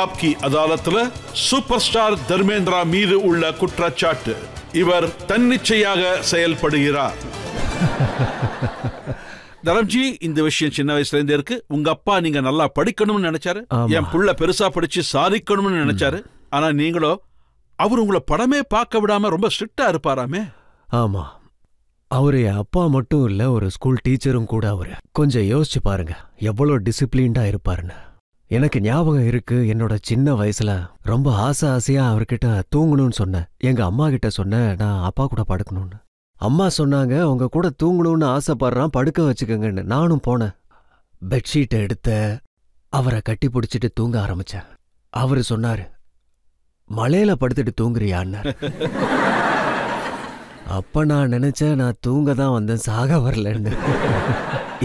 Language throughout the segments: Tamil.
ஆப்கி அதாலத்துல சூப்பர் ஸ்டார் தர்மேந்திரா மீது உள்ள குற்றச்சாட்டு. இவர் தன்னிச்சையாக செயல்படுகிறார். தரம்ஜி, இந்த விஷயம் சின்ன வயசுல இருந்தே இருக்கு. உங்க அப்பா நீங்க நல்லா படிக்கணும்னு நினைச்சாரு, என் புள்ள பெருசா படிச்சு சாதிக்கணும்னு நினைச்சாரு. ஆனா நீங்களோ அவர் உங்களை படமே பார்க்க விடாம ரொம்ப ஸ்ட்ரிக்டா இருப்பாராமே. ஆமா, அவரு என் அப்பா மட்டும் இல்ல, ஒரு ஸ்கூல் டீச்சரும் கூட. அவரு கொஞ்சம் யோசிச்சு பாருங்க எவ்வளவு டிசிப்ளின்டா இருப்பாருன்னு. எனக்கு ஞாபகம் இருக்கு, என்னோட சின்ன வயசுல ரொம்ப ஆசையா அவர்கிட்ட தூங்கணும்னு சொன்னேன். எங்க அம்மா கிட்ட சொன்னேன் நான் அப்பா கூட படுக்கணும்னு. அம்மா சொன்னாங்க உங்க கூட தூங்கணும்னு ஆசைப்படுறான், படுக்க வச்சுக்கங்கன்னு. நானும் போனேன், பெட்ஷீட்டை எடுத்த, அவரை கட்டி பிடிச்சிட்டு தூங்க ஆரம்பிச்சேன். அவரு சொன்னாரு மலையில படுத்துட்டு தூங்குறியான்னு. அப்ப நான் நினைச்சேன் நான் தூங்க தான் வந்தேன், சாக வரலன்னு.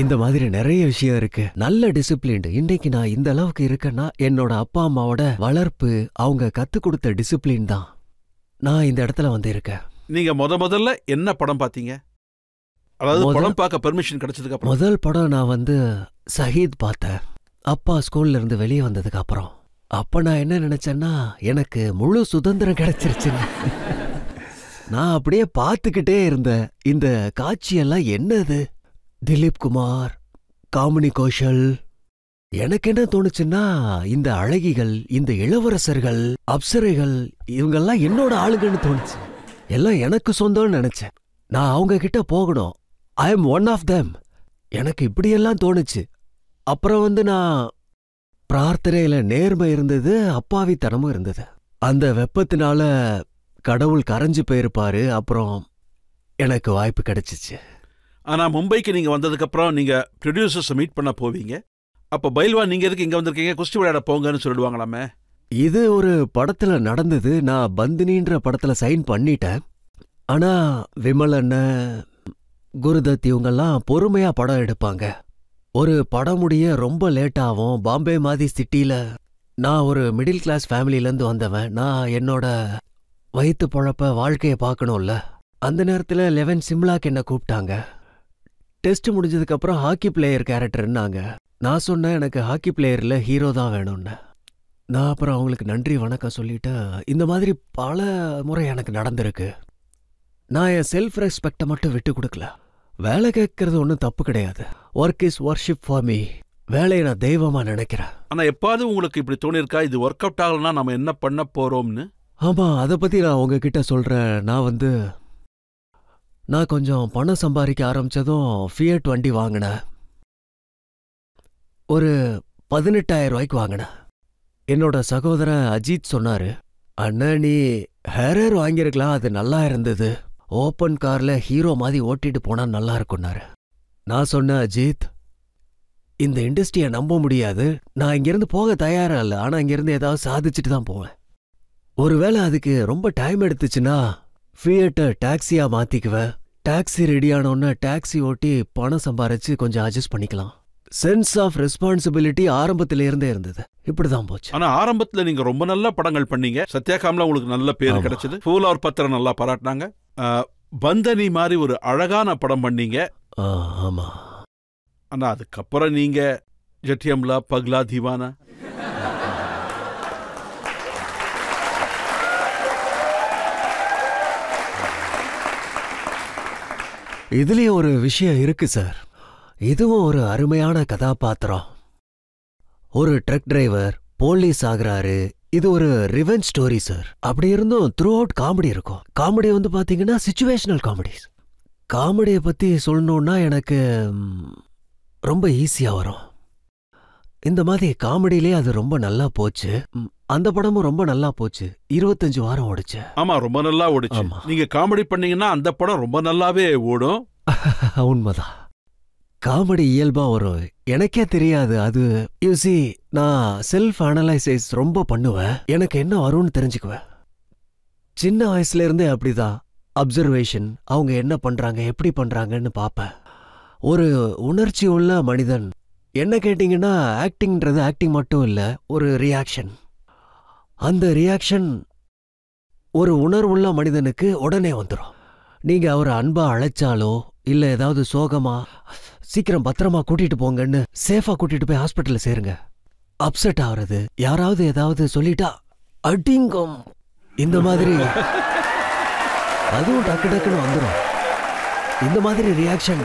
இந்த மாதிரி நிறைய விஷயம் இருக்கு. நல்ல டிசிப்ளின். இன்னைக்கு நான் இந்த அளவுக்கு இருக்கேன்னா என்னோட அப்பா அம்மாவோட வளர்ப்பு, அவங்க கத்து கொடுத்த டிசிப்ளின் தான் நான் இந்த இடத்துல வந்து இருக்கேன். நீங்க முதல்ல என்ன படம் பாத்தீங்க? அதாவது படம் பார்க்க பெர்மிஷன் கிடைச்சதுக்கு அப்புறம்? முதல் படம் நான் வந்து ஷஹீத் பார்த்தேன், அப்பா ஸ்கூல்ல இருந்து வெளியே வந்ததுக்கு அப்புறம். அப்ப நான் என்ன நினைச்சேன்னா எனக்கு முழு சுதந்திரம் கிடைச்சிருச்சுன்னு. நான் அப்படியே பார்த்துக்கிட்டே இருந்தேன். இந்த காட்சியெல்லாம் என்னது? திலீப் குமார், காமினி கோஷல். எனக்கு என்ன தோணுச்சுன்னா இந்த அழகிகள், இந்த இளவரசர்கள், அப்சரைகள், இவங்கெல்லாம் என்னோட ஆளுங்கன்னு தோணுச்சு. எல்லாம் எனக்கு சொந்தம்னு நினைச்சேன். நான் அவங்க கிட்ட போகணும். I am one of them. எனக்கு இப்படியெல்லாம் தோணுச்சு. அப்புறம் வந்து நான் பிரார்த்தனையில நேர்மை இருந்தது, அப்பாவித்தனமும் இருந்தது. அந்த வெப்பத்தினால கடவுள் கரைஞ்சு போயிருப்பாரு. அப்புறம் எனக்கு வாய்ப்பு கிடைச்சிச்சு. ஆனா மும்பைக்கு நீங்க வந்ததுக்கு அப்புறம் நீங்க ப்ரொடியூசர்ஸ் மீட் பண்ண போவீங்க. அப்ப பைல்வா நீங்க எதுக்கு இங்க வந்திருக்கீங்க, குஸ்தி விளையாட போங்கன்னு சொல்லிடுவாங்களாமே. இது ஒரு படத்துல நடந்தது. நான் பந்தினின்ற படத்துல சைன் பண்ணிட்டேன். ஆனா விமல், குருதத் இவங்கெல்லாம் பொறுமையா படம் எடுப்பாங்க. ஒரு படம் முடிய ரொம்ப லேட்டாகும். பாம்பே மாதிரி சிட்டில நான் ஒரு மிடில் கிளாஸ் ஃபேமிலியிலேருந்து வந்தவன். நான் என்னோட வயிற்று பொழப்ப, வாழ்க்கையை பார்க்கணும்ல. அந்த நேரத்தில் 11 சிம்லாக்கு என்ன கூப்பிட்டாங்க. டெஸ்ட் முடிஞ்சதுக்கப்புறம் ஹாக்கி பிளேயர் கேரக்டர்னாங்க. நான் சொன்னேன் எனக்கு ஹாக்கி பிளேயரில் ஹீரோ தான் வேணும்னு. நான் அப்புறம் அவங்களுக்கு நன்றி வணக்கம் சொல்லிட்டு, இந்த மாதிரி பல முறை எனக்கு நடந்திருக்கு. நான் என் செல்ஃப் ரெஸ்பெக்டை மட்டும் விட்டு கொடுக்கல. வேலை கேட்கறது ஒன்றும் தப்பு கிடையாது. Work is worship for me. வேலையை நான் தெய்வமா நினைக்கிறேன். ஆனா எப்பாவது உங்களுக்கு இப்படி தோணிருக்கா, இது ஒர்க் அவுட் ஆகலன்னா நம்ம என்ன பண்ண போறோம்னு? ஆமா, அதை பத்தி நான் உங்ககிட்ட சொல்றேன். நான் கொஞ்சம் பணம் சம்பாதிக்க ஆரம்பிச்சதும் ஃபியட் வண்டி வாங்கினேன். ஒரு 18,000 ரூபாய்க்கு வாங்கினேன். என்னோட சகோதரன் அஜித் சொன்னாரு, அண்ணா நீ ஹேரர் வாங்கியிருக்கலாம், அது நல்லா இருந்தது. ஓப்பன் கார்ல ஹீரோ மாதிரி ஓட்டிட்டு போனா நல்லா இருக்கும்னாரு. நான் சொன்னேன், அஜித் இந்த இண்டஸ்ட்ரியை நம்ப முடியாது. நான் இங்கிருந்து போக தயாரா இல்லை. ஆனா இங்கிருந்து ஏதாவது சாதிச்சுட்டு தான் போவேன். ஒருவேளை அதுக்கு ரொம்ப டைம் எடுத்துச்சுன்னா ஃபியட்டை டாக்ஸியா மாத்திக்குவேன். டாக்ஸி ரெடியானோன்னு டாக்ஸி ஓட்டி பணம் சம்பாரிச்சு கொஞ்சம் அட்ஜஸ்ட் பண்ணிக்கலாம். சென்ஸ் ஆஃப் ரெஸ்பான்சிபிலிட்டி ஆரம்பத்தில இருந்தே இருந்தது. இப்படிதான் போச்சு. ஆனா ஆரம்பத்துல நீங்க ரொம்ப நல்ல படங்கள் பண்ணீங்க. சத்யாகாம்ல உங்களுக்கு நல்ல பேர் கிடைச்சது. ஃபூல் ஆர் பத்திர நல்லா பாராட்டினாங்க. பந்தனி மாதிரி ஒரு அழகான படம் பண்ணீங்க. ஆமா. ஆனா அதுக்கப்புறம் நீங்க ஜட்டியம்லா, பக்லா, தீவானா, இதுலயும் ஒரு விஷயம் இருக்கு சார். இதுவும் ஒரு அருமையான கதாபாத்திரம். ஒரு ட்ரக் டிரைவர் போலீஸ் ஆகுறாரு. இது ஒரு ரிவெஞ்ச் ஸ்டோரி சார். அப்படி இருந்தும் த்ரூ அவுட் காமெடி இருக்கும். காமெடி வந்து பாத்தீங்கன்னா சிச்சுவேஷனல் காமெடிஸ். காமெடியை பத்தி சொல்லணும்னா எனக்கு ரொம்ப ஈஸியா வரும். இந்த மாதிரி காமெடியிலே அது ரொம்ப நல்லா போச்சு. அந்த படமும் ரொம்ப நல்லா போச்சு. 25 வாரம் ஓடுச்சு. ஆமா, ரொம்ப நல்லா ஓடுச்சு. நீங்க காமெடி பண்ணீங்கன்னா அந்த படம் ரொம்ப நல்லாவே ஓடும். உண்மைதான். காமெடி இயல்பா வரும். எனக்கே தெரியாது அது. யூசி நான் செல்ஃப் அனலைசிஸ் ரொம்ப பண்ணுவேன். எனக்கு என்ன வரும்னு தெரிஞ்சுக்குவேன். சின்ன வயசுல இருந்தே அப்படிதான். அப்சர்வேஷன், அவங்க என்ன பண்றாங்க, எப்படி பண்றாங்கன்னு பாப்பேன். ஒரு உணர்ச்சி உள்ள மனிதன். என்ன கேட்டீங்கன்னா ஆக்டிங்ன்றது ஆக்டிங் மட்டும் இல்ல, ஒரு ரியாக்ஷன். அந்த ரியாக்ஷன் ஒரு உணர்வுள்ள மனிதனுக்கு உடனே வந்துடும். நீங்க அவரை அன்பா அழைச்சாலோ இல்ல ஏதாவது சோகமா சீக்கிரம் பத்திரமா கூட்டிட்டு போங்கன்னு சேஃபா கூட்டிட்டு போய் ஹாஸ்பிட்டல்ல சேருங்க. அப்செட் ஆகுறது, யாராவது ஏதாவது சொல்லிட்டா அடிங்கம், இந்த மாதிரி அதுவும் டக்கு டக்குன்னு வந்துடும். இந்த மாதிரி ரியாக்ஷன்,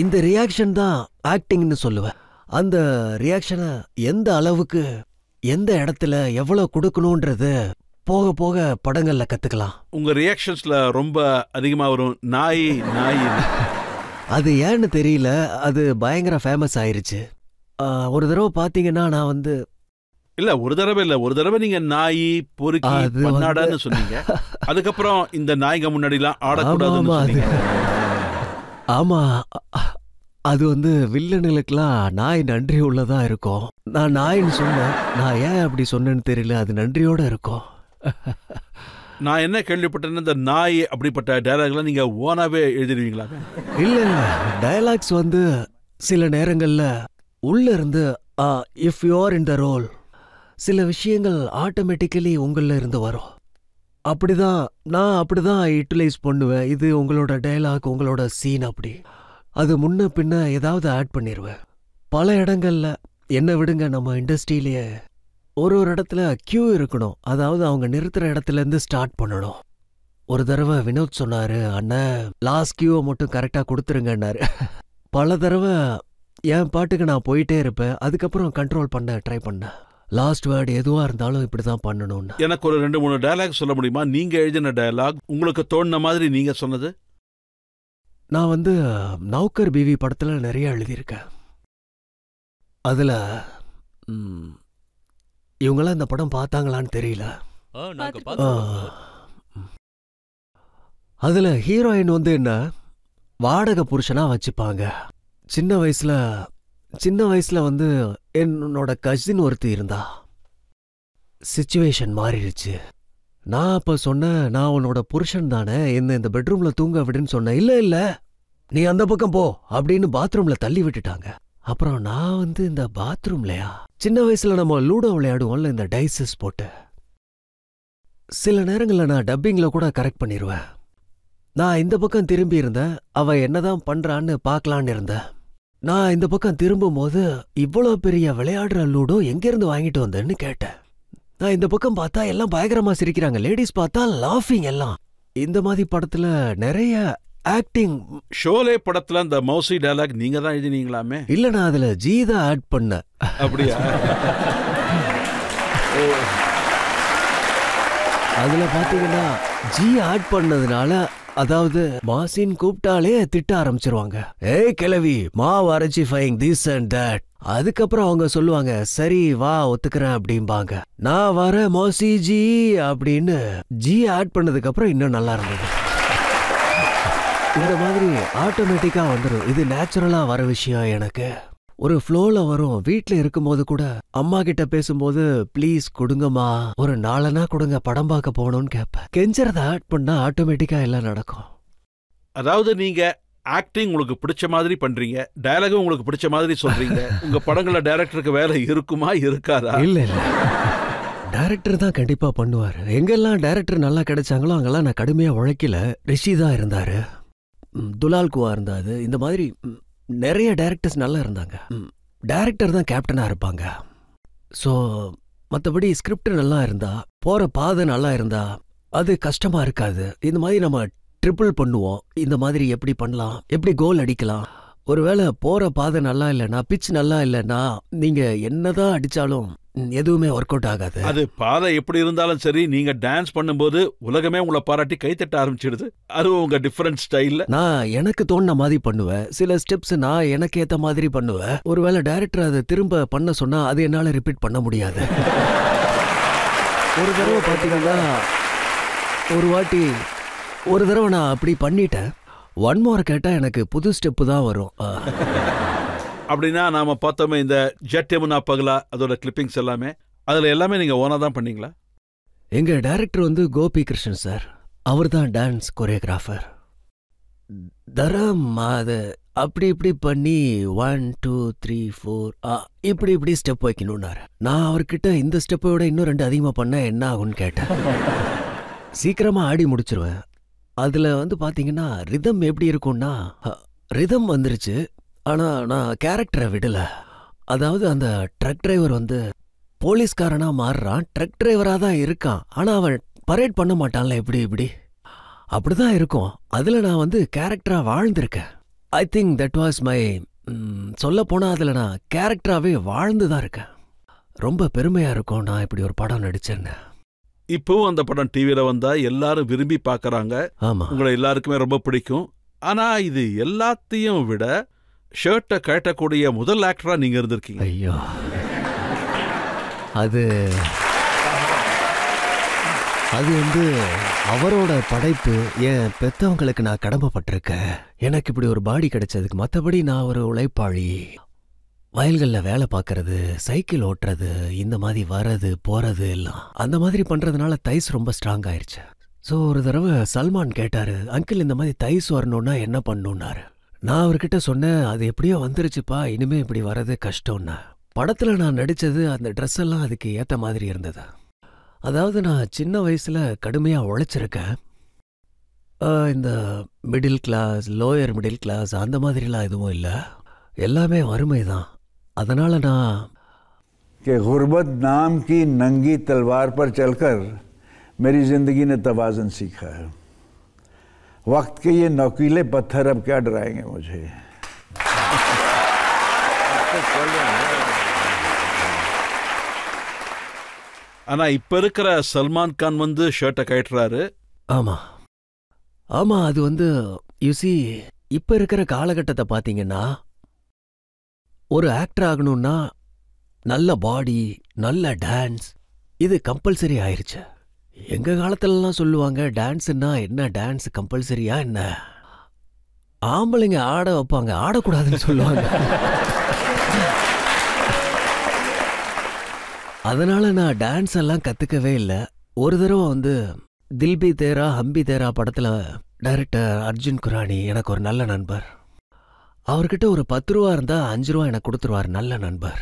இந்த ரியாக்ஷன் தான் ஆக்டிங்னு சொல்லுவேன். அந்த ரியாக்ஷனை எந்த அளவுக்கு எந்த இடத்துல எவ்வளவு கொடுக்கணும்ன்றது போக போக படங்கள்ல கத்துக்கலாம். உங்க ரியாக்ஷன்ஸ்ல ரொம்ப அதிகமா வரும் நாய் நாய். அது ஏன்னு தெரியல, அது பயங்கர ஃபேமஸ் ஆயிருச்சு. ஒரு தடவை பாத்தீங்கன்னா நான் இல்ல ஒரு தடவை நீங்க நாய் பொறுக்கி பண்ணாடான்னு சொன்னீங்க. அதுக்கப்புறம் இந்த நாய்ங்க முன்னாடிலாம் ஆடக்கூடாதுன்னு சொன்னீங்க. ஆமா, அது வில்லனுங்களுக்கெல்லாம் நாய் நன்றி உள்ளதா இருக்கும். நான் நாயின்னு சொன்னேன், நான் ஏன் அப்படி சொன்னேன்னு தெரியல, அது நன்றியோட இருக்கும். நான் என்ன கேள்விப்பட்டேன்னா இந்த நாய் அப்படிப்பட்ட டயலாக்லாம் நீங்க ஓனாவே எழுதிடுவீங்களா? இல்ல இல்ல, டயலாக்ஸ் சில நேரங்கள்ல உள்ள இருந்து if you are in the role சில விஷயங்கள் ஆட்டோமேட்டிக்கலி உங்கள இருந்து வரும். நான் அப்படிதான் யூட்டிலைஸ் பண்ணுவேன். இது உங்களோட டயலாக், உங்களோட சீன், அப்படி அது முன்ன பின்ன ஏதாவது ஆட் பண்ணிடுவேன். பல இடங்கள்ல என்ன விடுங்க, நம்ம இண்டஸ்ட்ரியிலேயே ஒரு இடத்துல கியூ இருக்கணும். அதாவது அவங்க நிறுத்துற இடத்துல இருந்து ஸ்டார்ட் பண்ணணும். ஒரு தடவை வினோத் சொன்னாரு, அண்ணன் லாஸ்ட் கியூவை மட்டும் கரெக்டா கொடுத்துருங்கன்னாரு. பல தடவை என் பாட்டுக்கு நான் போயிட்டே இருப்பேன், அதுக்கப்புறம் கண்ட்ரோல் பண்ண ட்ரை பண்ணேன். லாஸ்ட் வேர்டு எதுவா இருந்தாலும் இப்படிதான் பண்ணணும்னு. எனக்கு ஒரு 2-3 டயலாக் சொல்ல முடியுமா? நீங்க எழுதின டயலாக், உங்களுக்கு தோணுன மாதிரி நீங்க சொன்னது. நான் நௌக்கர் பிவி படத்துல நிறைய எழுதியிருக்கேன். அதுல இவங்களாம் இந்த படம் பார்த்தாங்களான்னு தெரியல. அதுல ஹீரோயின் என்ன வாடகை புருஷனா வச்சுப்பாங்க. சின்ன வயசுல என்னோட கசின் ஒருத்தி இருந்தா. சிச்சுவேஷன் மாறிடுச்சு. நான் அப்ப சொன்னேன், நான் உன்னோட புருஷன் தானே, இந்த பெட்ரூம்ல தூங்க விடுன்னு சொன்னேன். இல்ல நீ அந்த பக்கம் போ அப்படின்னு பாத்ரூம்ல தள்ளி விட்டுட்டாங்க. அப்புறம் நான் இந்த பாத்ரூம்லயா, சின்ன வயசுல நம்ம லூடோ விளையாடுவோம்ல இந்த டைசஸ் போட்டு, சில நேரங்கள்ல நான் டப்பிங்ல கூட கரெக்ட் பண்ணிடுவேன். நான் இந்த பக்கம் திரும்பி இருந்தேன், அவ என்னதான் பண்றான்னு பாக்கலான்னு இருந்தேன். நான் இந்த பக்கம் திரும்பும் போது இவ்வளவு பெரிய விளையாடுற லூடோ எங்க இருந்து வாங்கிட்டு வந்தேன்னு கேட்டேன். நான் இந்த பக்கம் பார்த்தா எல்லாம் பயங்கரமா சிரிக்கிறாங்க, லேடிஸ் பார்த்தா லாஃபிங். எல்லாம் இந்த மாதிரி படத்துல நிறைய ஆக்டிங். ஷோலே படத்துல அந்த மௌசி டயலாக் நீங்க தான் எழுதினீங்களாமே? இல்ல, நான் அதுல ஜீதா ஆட் பண்ண. அப்படியா? அதுல பாத்தீங்கன்னா ஜி ஆட் பண்ணதுனால, அதாவது மாசின் கூப்பிட்டாலே திட்ட ஆரம்பிச்சிருவாங்க. ஏய் கிளவி, மாவு அரைச்சி ஃபைங் திஸ் அண்ட் தட். அதுக்கப்புறம் அவங்க சொல்லுவாங்க, சரி வா ஒத்துக்கிறேன் அப்படிம்பாங்க. நான் வர மோசி ஜி அப்படின்னு ஜி ஆட் பண்ணதுக்கு அப்புறம் இன்னும் நல்லா இருந்தது. இந்த மாதிரி ஆட்டோமேட்டிக்கா வந்துடும். இது நேச்சுரலா வர விஷயம். எனக்கு ஒரு ஃப்ளோல வரும். வீட்ல இருக்கும்போது கூட அம்மா கிட்ட பேசும்போது, ப்ளீஸ் கொடுங்கம்மா, ஒரு 4 கொடுங்க, படம் பார்க்க போகணும்னு கேட்பேன். கெஞ்சறத ஆட் பண்ணா ஆட்டோமேட்டிக்கா எல்லாம் நடக்கும். அதாவது நீங்க ஆக்டிங் உங்களுக்கு பிடிச்ச மாதிரி பண்றீங்க, டயலாகும் உங்களுக்கு பிடிச்ச மாதிரி சொல்றீங்க. உங்க படங்கள டைரக்டருக்கு வேலை இருக்குமா இருக்காதா? இல்ல டைரக்டர் தான் கண்டிப்பா பண்ணுவாரு. எங்கெல்லாம் டைரக்டர் நல்லா கிடைச்சாங்களோ அங்கெல்லாம் நான் கடுமையா உழைக்கல. ரிஷி தான் இருந்தாரு, துலால் குவா இருந்தாரு. இந்த மாதிரி நிறைய டைரக்டர்ஸ் நல்லா இருந்தாங்க. டைரக்டர் தான் கேப்டனா இருப்பாங்க. ஸோ மற்றபடி ஸ்கிரிப்ட் நல்லா இருந்தா, போற பாதை நல்லா இருந்தா அது கஷ்டமா இருக்காது. இந்த மாதிரி நம்ம ட்ரிபிள் பண்ணுவோம். இந்த மாதிரி எப்படி பண்ணலாம், எப்படி கோல் அடிக்கலாம். ஒருவேளை போற பாதை நல்லா இல்லைன்னா, பிச் நல்லா இல்லைன்னா, நீங்க என்னதான் அடிச்சாலும் எதுவுமே ஒர்க் அவுட் ஆகாது. அது பாதை எப்படி இருந்தாலும் சரி, நீங்க டான்ஸ் பண்ணும்போது உலகமே உங்களை பாராட்டி கைத்தட்ட ஆரம்பிச்சிடுது. அது உங்க டிஃபரண்ட் ஸ்டைல்ல. நான் எனக்கு தோணுன மாதிரி பண்ணுவேன். சில ஸ்டெப்ஸ் நான் எனக்கு ஏத்த மாதிரி பண்ணுவேன். ஒருவேளை டைரக்டர் அதை திரும்ப பண்ண சொன்னா அது என்னால ரிப்பீட் பண்ண முடியாது. ஒரு தடவை பாத்தீங்கன்னா, ஒரு தடவை நான் அப்படி பண்ணிட்டேன். ஒன் மோர் கேட்டா எனக்கு புது ஸ்டெப்பு தான் வரும். அப்படின்னா நாம பார்த்தோமே இந்த ஜட் யமுனா பகலா, அதோட கிளிப்பிங்ஸ் எல்லாமே நீங்க ஓனா தான் பண்ணீங்களா? எங்க டைரக்டர் கோபி கிருஷ்ணன் சார், அவர் தான் டான்ஸ் கொரியோகிராஃபர். தரம் அது அப்படி இப்படி பண்ணி 1 2 3 4 இப்படி ஸ்டெப் வைக்கணும்னாரு. நான் அவர்கிட்ட இந்த ஸ்டெப்பை விட இன்னும் 2 அதிகமா பண்ண என்ன ஆகும்னு கேட்டேன். சீக்கிரமா ஆடி முடிச்சிருவேன். அதுல பாத்தீங்கன்னா ரிதம் எப்படி இருக்கும்னா, ரிதம் வந்துருச்சு, ஆனா நான் கேரக்டரை விடல. அதாவது அந்த ட்ரக் டிரைவர் வந்து போலீஸ்காரனா மாறுறான், ட்ரக் டிரைவரா தான் இருக்கான். ஆனா அவன் பரேட் பண்ண மாட்டான்ல, இப்படி அப்படிதான் இருக்கும். அதுல நான் வந்து கேரக்டரா வாழ்ந்திருக்கேன். I think that was my சொல்ல போனா அதுல நான் கேரக்டராவே வாழ்ந்துதான் இருக்கேன். ரொம்ப பெருமையா இருக்கும் நான் இப்படி ஒரு படம் நடிச்சேன்னு. இப்பவும் அந்த படம் டிவியில வந்தா எல்லாரும் விரும்பி பாக்குறாங்க. ஆமா, உங்களை எல்லாருக்குமே ரொம்ப பிடிக்கும். ஆனா இது எல்லாத்தையும் விட ஷர்ட்டை கட்டக்கூடிய முதல் ஆக்டரா நீங்க இருந்திருக்கீங்க. ஐயோ, அது வந்து அவரோட படைப்பு. என் பெத்தவங்களுக்கு நான் கடமைப்பட்டிருக்கேன். எனக்கு இப்படி ஒரு பாடி கிடைச்சதுக்கு. மற்றபடி நான் ஒரு உழைப்பாளி. வயல்களில் வேலை பார்க்கறது, சைக்கிள் ஓட்டுறது, இந்த மாதிரி வர்றது போறது எல்லாம் அந்த மாதிரி பண்றதுனால தைஸ் ரொம்ப ஸ்ட்ராங் ஆயிடுச்சு. ஸோ ஒரு தடவை சல்மான் கேட்டாரு, அங்கிள் இந்த மாதிரி தைஸ் வரணும்னா என்ன பண்ணணும்னாரு. நான் அவர்கிட்ட சொன்னேன், அது எப்படியோ வந்துருச்சுப்பா, இனிமே இப்படி வர்றது கஷ்டம்னா. படத்துல நான் நடிச்சது அந்த ட்ரெஸ் எல்லாம் அதுக்கு ஏத்த மாதிரி இருந்தது. அதாவது நான் சின்ன வயசுல கடுமையா உழைச்சிருக்கேன். இந்த middle class, lower middle class அந்த மாதிரிலாம் எதுவும் இல்லை. எல்லாமே வறுமை தான். அதனால நான் कि गुर्बत नाम की नंगी तलवार पर चलकर मेरी जिंदगी ने तवाज़ुन सीखा है. वक्त के ये नौकीले पत्थर अब क्या डराएंगे मुझे. ஆனா இப்ப இருக்கிற சல்மான் கான் வந்து ஷர்ட்டை கட்டுறாரு. ஆமா ஆமா, அது வந்து யூசி இப்ப இருக்கிற காலகட்டத்தை பாத்தீங்கன்னா, ஒரு ஆக்டர் ஆகணும்னா நல்ல பாடி, நல்ல டான்ஸ், இது கம்பல்சரி ஆயிருச்சு. எங்க காலத்துலலாம் சொல்லுவாங்க, டான்ஸ்னா என்ன, டான்ஸ் கம்பல்சரியா என்ன, ஆம்பளைங்க ஆட வைப்பாங்க, ஆடக்கூடாதுன்னு சொல்லுவாங்க. அதனால நான் டான்ஸ் எல்லாம் கத்துக்கவே இல்லை. ஒரு தடவை வந்து தில்பி தேரா ஹம்பி தேரா படத்துல டைரக்டர் அர்ஜுன் குரானி எனக்கு ஒரு நல்ல நண்பர். அவர்கிட்ட ஒரு 10 ரூபா இருந்தா 5 ரூபா எனக்கு கொடுத்துருவார். நல்ல நண்பர்.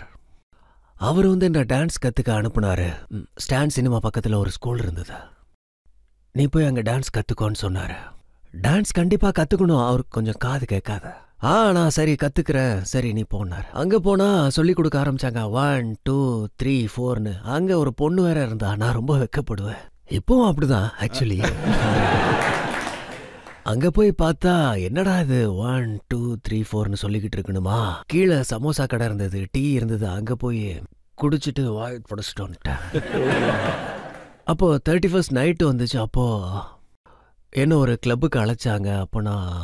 அவர் வந்து என்ன டான்ஸ் கத்துக்க அனுப்புனாரு. ஸ்டாண்ட் சினிமா பக்கத்துல ஒரு ஸ்கூல் இருந்தது. நீ போய் அங்க டான்ஸ் கத்துக்கோன்னு சொன்னாரு. டான்ஸ் கண்டிப்பா கத்துக்கணும். அவருக்கு கொஞ்சம் காது கேட்காத. நான் சரி கத்துக்கிறேன், சரி நீ போனார். அங்க போனா சொல்லி கொடுக்க ஆரம்பிச்சாங்க. 1 2 3 4ன்னு. அங்க ஒரு பொண்ணு வேற இருந்தா. நான் ரொம்ப வெக்கப்படுவேன். இப்பவும் அப்படிதான் ஆக்சுவலி. அங்க போய் பார்த்தா என்னடா இது 1 2 3 4ன்னு சொல்லிக்கிட்டு இருக்கணுமா. கீழே சமோசா கடை இருந்தது, டீ இருந்தது. அங்க போய் குடிச்சிட்டு வாய் புடைச்சிட்டு வந்துட்டேன். அப்போ 31st நைட்டு வந்துச்சு. அப்போ என்ன ஒரு கிளப்புக்கு அழைச்சாங்க. அப்போ நான்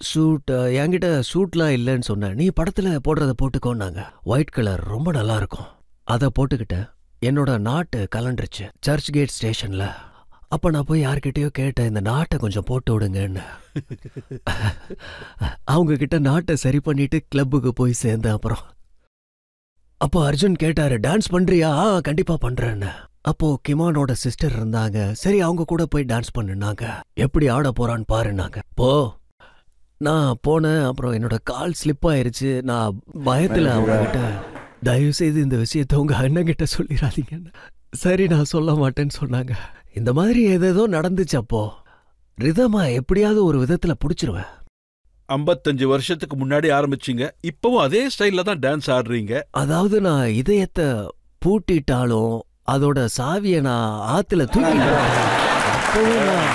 சூட், என்கிட்ட சூட்லாம் இல்லைன்னு சொன்னேன். நீ படத்துல போடுறத போட்டுக்கோன்னாங்க. ஒயிட் கலர் ரொம்ப நல்லா இருக்கும். அதை போட்டுக்கிட்டேன். என்னோட நாட்டு கலண்டுருச்சு சர்ச் கேட் ஸ்டேஷன்ல. அப்ப நான் போய் யார்கிட்டயோ கேட்டேன், இந்த நாட்டை கொஞ்சம் போட்டு விடுங்கன்னு. அவங்க கிட்ட நாட்டை சரி பண்ணிட்டு கிளப்புக்கு போய் சேர்ந்தேன். அப்புறம் அப்போ அர்ஜுன் கேட்டாரு, டான்ஸ் பண்றியா? கண்டிப்பா பண்றேன்னு. அப்போ கிமானோட சிஸ்டர் இருந்தாங்க. சரி அவங்க கூட போய் டான்ஸ் பண்ணுனாங்க. எப்படி ஆட போறான்னு பாருனாங்க. நான் போனேன். அப்புறம் என்னோட கால் ஸ்லிப் ஆயிருச்சு. நான் பயத்துல அவங்க கிட்ட, தயவு செய்து இந்த விஷயத்த உங்க அண்ணன் கிட்ட சொல்லிடாதீங்கன்னு. சரி நான் சொல்ல மாட்டேன்னு சொன்னாங்க. இந்த மாதிரி ஏதேதோ நடந்துச்சு. அப்போ ரிதமா எப்படியாவது ஒரு விதத்துல புடிச்சிருவேன். 55 வருஷத்துக்கு முன்னாடி ஆரம்பிச்சீங்க, இப்பவும் அதே ஸ்டைல்ல தான் டான்ஸ் ஆடுறீங்க. அதாவது நான் இதயத்தை பூட்டிட்டாலும் அதோட சாவியை நான் ஆத்துல தூக்கிட்டேன். அப்பவும்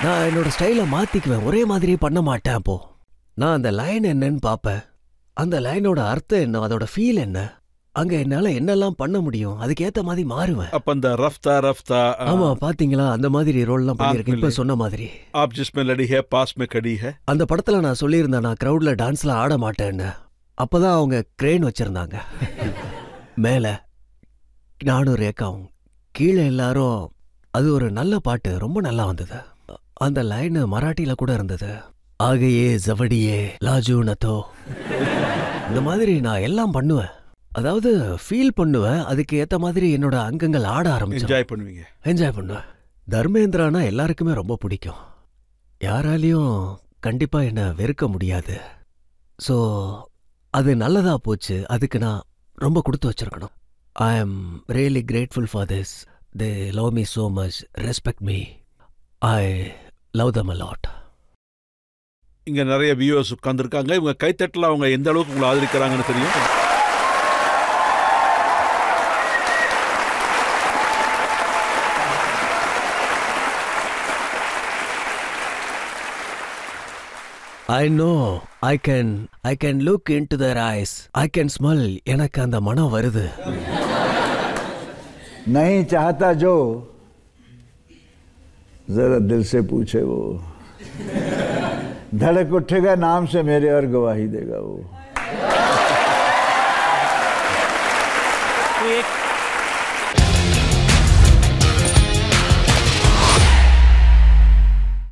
நான் என்னோட ஸ்டைலை மாத்திக்குவேன். ஒரே மாதிரியே பண்ண மாட்டேன். அப்போ நான் அந்த லைன் என்னன்னு பாப்பேன். அந்த லைனோட அர்த்தம் என்ன, அதோட ஃபீல் என்ன, அங்க என்னால என்னெல்லாம் பண்ண முடியும், அதுக்கு ஏத்த மாதிரி மாறுவேன். அப்ப அந்த ரஃப்தா ரஃப்தா. ஆமா பாத்தீங்களா, அந்த மாதிரி ரோல்லாம் பண்ணிருக்கேன். இப்ப சொன்ன மாதிரி ஆப் ஜிஸ்மே லடி ஹே பாஸ் மே கடி ஹே. அந்த படத்துல நான் சொல்லியிருந்தேன் நான் கிரௌட்ல டான்ஸ்ல ஆட மாட்டேன்னு. அப்பதான் அவங்க கிரேன் வச்சிருந்தாங்க. மேல நானும் ரேக்காவும், கீழே எல்லாரும். அது ஒரு நல்ல பாட்டு, ரொம்ப நல்லா வந்தது. அந்த லைன் மராட்டியில கூட இருந்தது. ஆகையே ஜவடியே லாஜூ நதோ. இந்த மாதிரி நான் எல்லாம் பண்ணுவேன். அதாவது ஃபீல் பண்ணுவேன். அதுக்கு ஏத்த மாதிரி என்னோட அங்கங்கள் ஆட ஆரம்பிச்சு என்ஜாய் பண்ணுவேன். தர்மேந்திரானா எல்லாருக்குமே ரொம்ப பிடிக்கும். யாராலையும் கண்டிப்பா என்ன வெறுக்க முடியாது. ஸோ அது நல்லதா போச்சு. அதுக்கு நான் ரொம்ப கொடுத்து வச்சிருக்கணும். I am really grateful for this. They love me so much, respect me. I love them a lot. இங்க நிறைய வியூவர்ஸ் உட்கார்ந்துருக்காங்க. இவங்க கைத்தட்டல அவங்க எந்த அளவுக்கு உங்களை ஆதரிக்கிறாங்கன்னு தெரியும். I know. I can look into their eyes. I can smell. எனக்கு அந்த மனம் வருது. नहीं चाहता जो जरा दिल से पूछे वो, धड़क उठेगा नाम से मेरे और गवाही देगा वो.